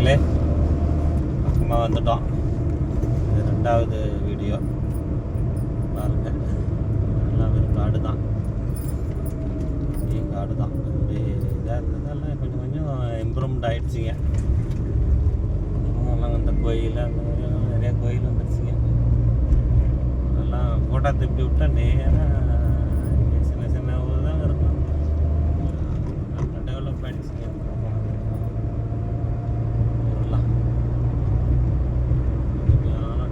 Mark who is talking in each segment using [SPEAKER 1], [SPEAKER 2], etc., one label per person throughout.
[SPEAKER 1] நண்பர்களே, பக்கமாக வந்துட்டோம். இது 2வது வீடியோ பாருங்கள். எல்லாம் வெறும் காடு தான், காடு தான். அப்படியே இதாக இருந்ததெல்லாம் கொஞ்சம் கொஞ்சம் இம்ப்ரூவ்மெண்ட் ஆகிடுச்சிங்க. எல்லாம் இந்த கோயில் அந்த மாதிரிலாம் நிறையா கோயில் வந்துடுச்சிங்க. அதெல்லாம் ஃபோட்டோ திருப்பி விட்டால் நேராக சின்ன சின்ன ஊர் தான் இருக்கும். டெவலப் ஆகிடுச்சிங்க. ஊரெல்லாம்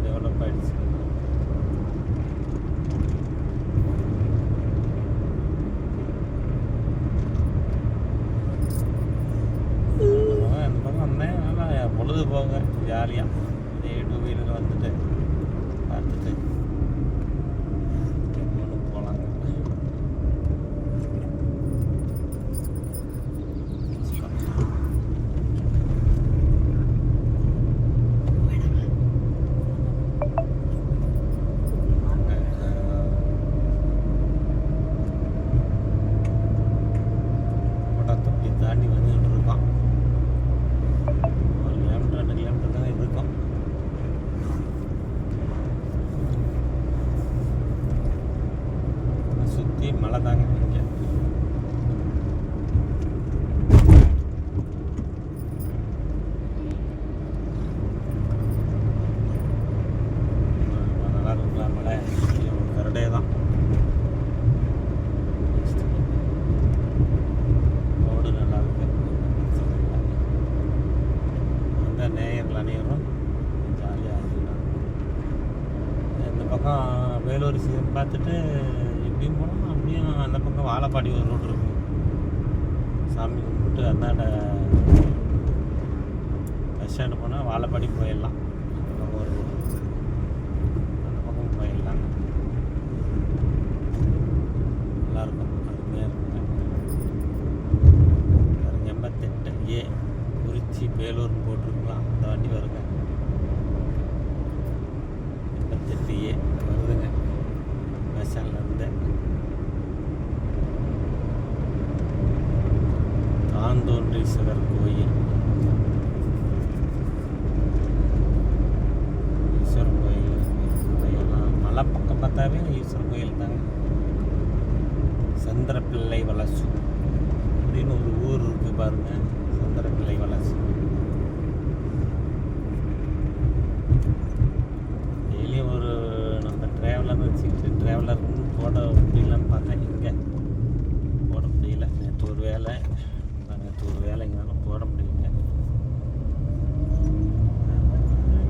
[SPEAKER 1] டெவலப் ஆகிடுச்சு. அந்த பக்கம் வந்தேன், நல்லா பொழுது போங்க ஜாலியாக. இதே 2 வீலர் வந்துட்டு பார்த்துட்டு போகலாங்க. கோட்டாத்தொட்டி தாண்டி வந்துட்டு இருக்கோம். 1 கிலோமீட்டர் 2 கிலோமீட்டர் தான் இருக்கும். சுற்றி மலை தாங்க இங்கே. நல்லா இருக்குங்களா மலை? கரடே தான். ரோடு நல்லா இருக்கு. அந்த நேயர்கள் அனைவரும் ஜாலியாக இருந்துக்கலாம். இந்த பக்கம் வேலூர் சீசன் பார்த்துட்டு இப்படியும் போனோம், அப்படியும் அந்த பக்கம் வாழப்பாடி ஒரு ரோடு இருக்கும். சாமி கும்பிட்டு அந்தாண்ட பஸ் ஸ்டாண்டு போனால் வாழப்பாடி போயிடலாம். அந்த பக்கம் ஒரு ரோடு இருக்குது, அந்த பக்கம் போயிடலாம். நல்லாயிருக்கும், அருமையாக இருக்குங்க. 88A குறிச்சி வேலூர்னு போட்டிருக்கலாம். அந்த வண்டி வருங்க. 88A வருதுங்க பஸ் ஸ்டாண்ட்லேருந்து. தாந்தோன்றீஸ்வரர் கோயில், ஈஸ்வரன் கோயில். எல்லாம் மலை பக்கம் பார்த்தாவே ஈஸ்வரன் கோயில் தாங்க. சந்திரப்பிள்ளை வலசு அப்படின்னு ஒரு ஊர் இருக்குது பாருங்க. சந்திரப்பிள்ளை வலசு. டெய்லியும் ஒரு நம்ம ட்ராவலர் வச்சுக்கிட்டு ட்ராவலர்னு போட முடியலன்னு பார்த்தேன். இங்கே போட முடியல. நேற்று ஒரு வேலை இங்கே போட முடியுங்க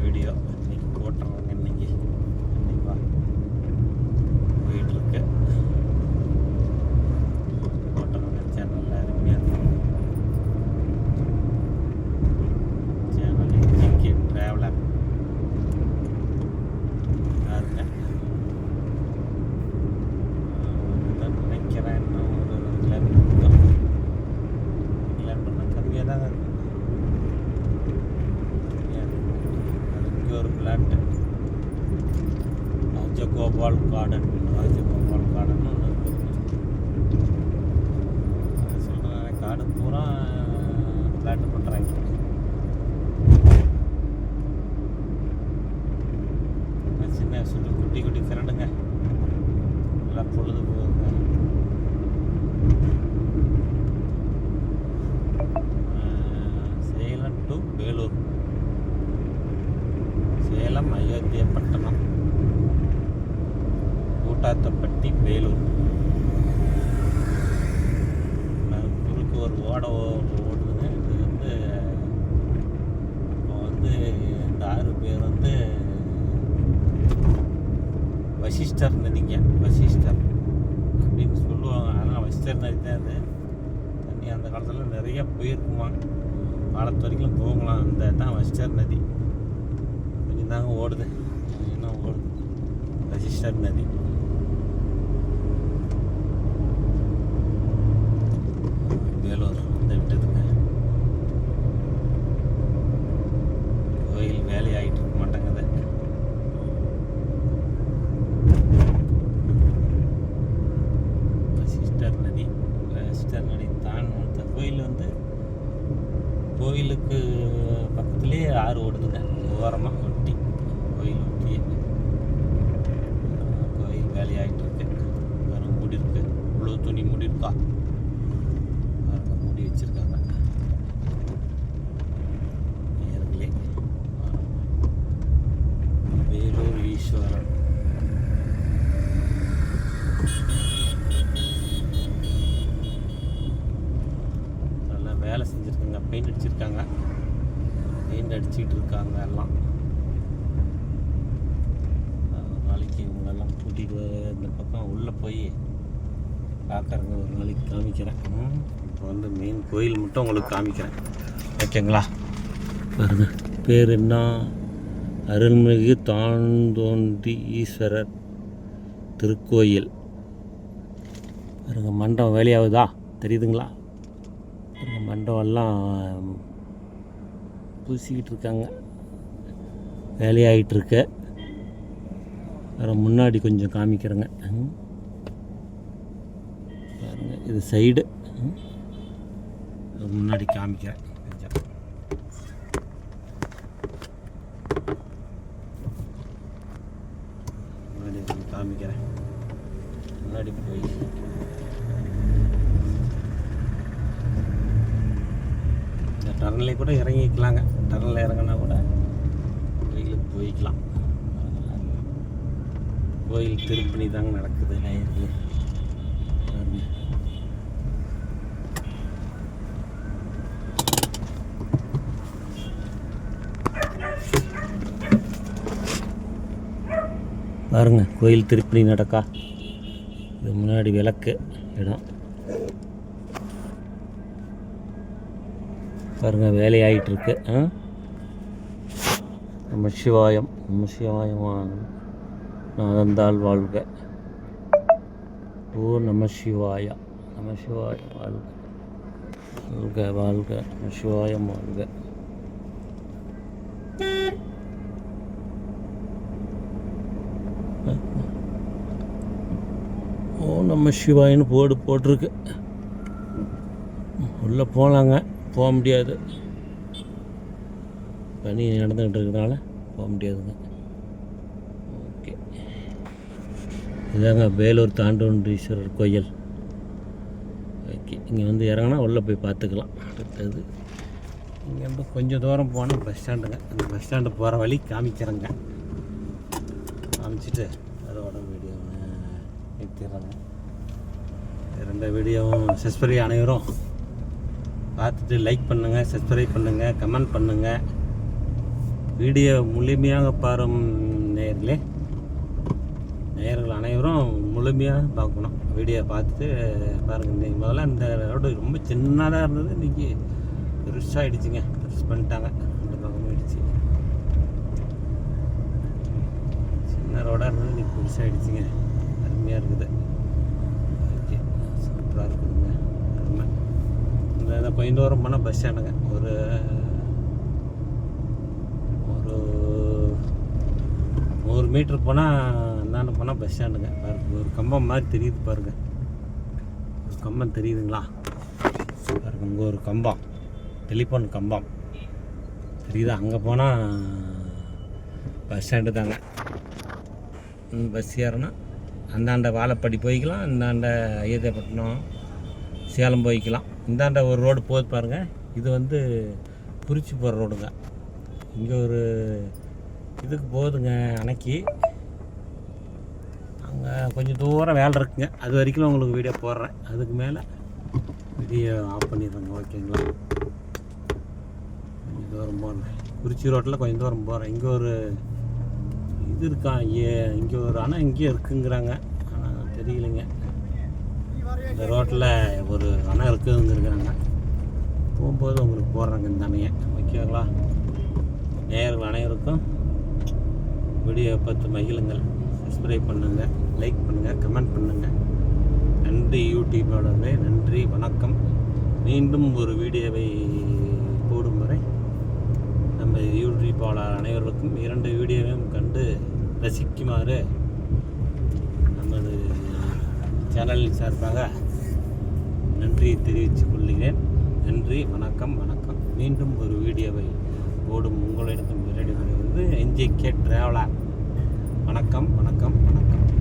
[SPEAKER 1] வீடியோ. இன்னைக்கு போட்டுறாங்க. இன்னைக்கு கண்டிப்பாக போயிட்டுருக்கு. போட்டுறாங்க சேனலில். அருமையாக இருக்கும் சேனல். ஜிகே ட்ராவலர் பாருங்க. நினைக்கிறேன் இன்னும் ஒரு கிலோமீட்டர் கம்மியாக தாங்க இருக்கும். அது இங்கே ஒரு பிளாட்டு, ராஜகோபால் கார்டன் ஒன்று இருக்குது. சொல்கிறேன், காடு பூரா பிளாட்டு பண்ணுறாங்க. சின்ன குட்டி குட்டி கரண்டுங்க. நல்லா பொழுது போகுங்க. சேலம் டு வேலூர், சேலம் அயோத்தியப்பட்டினம், கூட்டாத்தப்பட்டி, வேலூர். குறுக்கு ஒரு ஓடுதுங்க. இது இப்போ இந்த 6 பேர் வசிஷ்டர் நதிங்க. வசிஷ்டர் அப்படின்னு சொல்லுவாங்க. ஆனால் வசிஷ்டர் நதி தான் அது. தண்ணி அந்த காலத்தில் நிறைய போயிருக்குமா, காலத்து வரைக்கும் போகலாம். அந்த தான் வசிஷ்டர் நதி. கொஞ்சம் தாங்க ஓடுது, இன்னும் ஓடுது வசிஷ்டர் நதி. வேலூர் வந்து விட்டதுங்க. கோயில் வேலையாகிட்டு இருக்க மாட்டேங்குது. வசிஷ்டர் நதி தான். கோயில் கோயிலுக்கு பக்கத்துலேயே ஆறு ஓடுதுங்க, ஓரமாக ஒட்டி, கோயில் ஒட்டி. கோயில் வேலையாகிட்டு இருக்கு, வரும் மூடி இருக்கு, இவ்வளோ துணி மூடி இருக்கா, மூடி வச்சுருக்காங்க. நேர்களே, வேலூர் ஈஸ்வரன் நல்லா வேலை செஞ்சுருக்காங்க, பெயிண்ட் அடிச்சிருக்காங்க, பெயிண்ட் அடிச்சுக்கிட்டு இருக்காங்க எல்லாம். நாளைக்கு இவங்கெல்லாம் கூட்டிகிட்டு இந்த பக்கம் உள்ளே போய் பார்க்குறேங்க, ஒரு நாளைக்கு காமிக்கிறேன். இப்போ வந்து மெயின் கோயில் மட்டும் உங்களுக்கு காமிக்கிறேன், ஓகேங்களா? பாருங்க, பேர் என்ன? அருள்மிகு தான்தோன்றி ஈஸ்வரர் திருக்கோயில். பாருங்க, மண்டபம் வேலையாகுதா, தெரியுதுங்களா? பாருங்க, மண்டபம்லாம் பூசிக்கிட்டு இருக்காங்க, வேலையாகிட்டுருக்கு. வேறு முன்னாடி கொஞ்சம் காமிக்கிறேங்க. பாருங்க, இது சைடு, முன்னாடி காமிக்கிறேன் கொஞ்சம். முன்னாடி காமிக்கிறேன், முன்னாடி போய் இந்த டர்னில் கூட இறங்கிக்கலாங்க. டர்னில் இறங்கினா கூட கோயிலுக்கு போய்க்கலாம். கோயில் திருப்பணி தாங்க நடக்குது நேயர்களே. பாருங்க, கோயில் திருப்பணி நடக்கா. இது முன்னாடி விளக்கு இடம். பாருங்க, வேலையாகிட்டு இருக்கு. நம்ம சிவாயம், நம்ம சிவாயம் நாதந்தாள் வாழ்க. ஓ நம சிவாயா, நம சிவாயம் வாழ்க, வாழ்க வாழ்க, நம சிவாயம் வாழ்க. ஓ நம்ம சிவாயின்னு போட்டிருக்கு. உள்ளே போகலாங்க, போக முடியாது, பனி நடந்துக்கிட்டு இருக்கிறதுனால போக முடியாதுங்க. ஓகே, இதாங்க வேலூர் தாண்டோன்றீஸ்வரர் கோயில். ஓகே, இங்கே வந்து இறங்கினா உள்ளே போய் பார்த்துக்கலாம். அடுத்தது இங்கேருந்து கொஞ்சம் தூரம் போனால் பஸ் ஸ்டாண்டுங்க. அந்த பஸ் ஸ்டாண்டு போகிற வழி காமிக்கிறேங்க. காமிச்சிட்டு அதோட வீடியோ நிறுத்திடுறாங்க. ரெண்டு வீடியோவும் சப்ஸ்கிரைப் அனைவரும் பார்த்துட்டு லைக் பண்ணுங்கள், சப்ஸ்கிரைப் பண்ணுங்கள், கமெண்ட் பண்ணுங்கள். வீடியோ முழுமையாக பாரும் நேயர்கள் அனைவரும் முழுமையாக பார்க்கணும். வீடியோ பார்த்துட்டு பாருங்கள். இன்றைக்கி முதல்ல இந்த ரோடு ரொம்ப சின்னதாக இருந்தது, இன்றைக்கி பெருசாகிடுச்சிங்க, பெருசு பண்ணிட்டாங்க. அந்த பக்கம் ஆகிடுச்சு, சின்ன ரோடாக இருந்தது, இன்றைக்கி பெருசாகிடுச்சிங்க, அருமையாக இருக்குது. ஓகே, சூப்பராக இருக்குதுங்க, அருமை. இந்த கொஞ்சம் தூரம் போனால் பஸ் ஸ்டாண்டுங்க. ஒரு 100 மீட்டர் போனால் என்னான்னு போனால் பஸ் ஸ்டாண்டுங்க. பாருங்க, ஒரு கம்பம் மாதிரி தெரியுது பாருங்கள், ஒரு கம்பம் தெரியுதுங்களா? பாருங்க, இங்கே ஒரு கம்பம், டெலிஃபோன் கம்பம் தெரியுதா? அங்கே போனால் பஸ் ஸ்டாண்டு தாங்க. பஸ் ஏறினா அந்தாண்ட வாழப்பாடி போய்க்கலாம், இந்தாண்ட அயோத்தியாப்பட்டினம் சேலம் போய்க்கலாம். இந்தாண்ட ஒரு ரோடு போகுது பாருங்கள், இது வந்து குறிச்சி போகிற ரோடுங்க. இங்கே ஒரு இதுக்கு போகுதுங்க அன்னைக்கு, அங்கே கொஞ்சம் தூரம் வேலை இருக்குங்க. அது வரைக்கும் உங்களுக்கு வீடியோ போடுறேன், அதுக்கு மேலே வீடியோ ஆஃப் பண்ணிடுறேங்க, ஓகேங்களா? கொஞ்சம் தூரம் போகிறேன், குறிச்சி ரோட்டில் கொஞ்சம் தூரம் போகிறேன். இங்கே ஒரு இது இருக்கா, இங்கே ஒரு அணை இங்கேயே இருக்குங்கிறாங்க, ஆனால் தெரியலைங்க. இந்த ரோட்டில் ஒரு அணை இருக்குதுங்கிறாங்க. போகும்போது உங்களுக்கு போடுறாங்க இந்த அணையை, ஓகேங்களா? நேயர்கள் அனைவருக்கும் வீடியோ பார்த்து மகிழுங்கள். சப்ஸ்கிரைப் பண்ணுங்கள், லைக் பண்ணுங்கள், கமெண்ட் பண்ணுங்கள். நன்றி யூடியூபோடவே, நன்றி, வணக்கம். மீண்டும் ஒரு வீடியோவை போடும் வரை நம்ம யூடியூபாளர் அனைவருக்கும் 2 வீடியோவையும் கண்டு ரசிக்குமாறு நமது சேனலின் சார்பாக நன்றியை தெரிவித்துக் கொள்கிறேன். நன்றி, வணக்கம், வணக்கம். மீண்டும் ஒரு வீடியோவை போடும் உங்களிடத்தும் விரைவில் வந்து என்ஜே கே டிராவலர். வணக்கம் வணக்கம் வணக்கம்.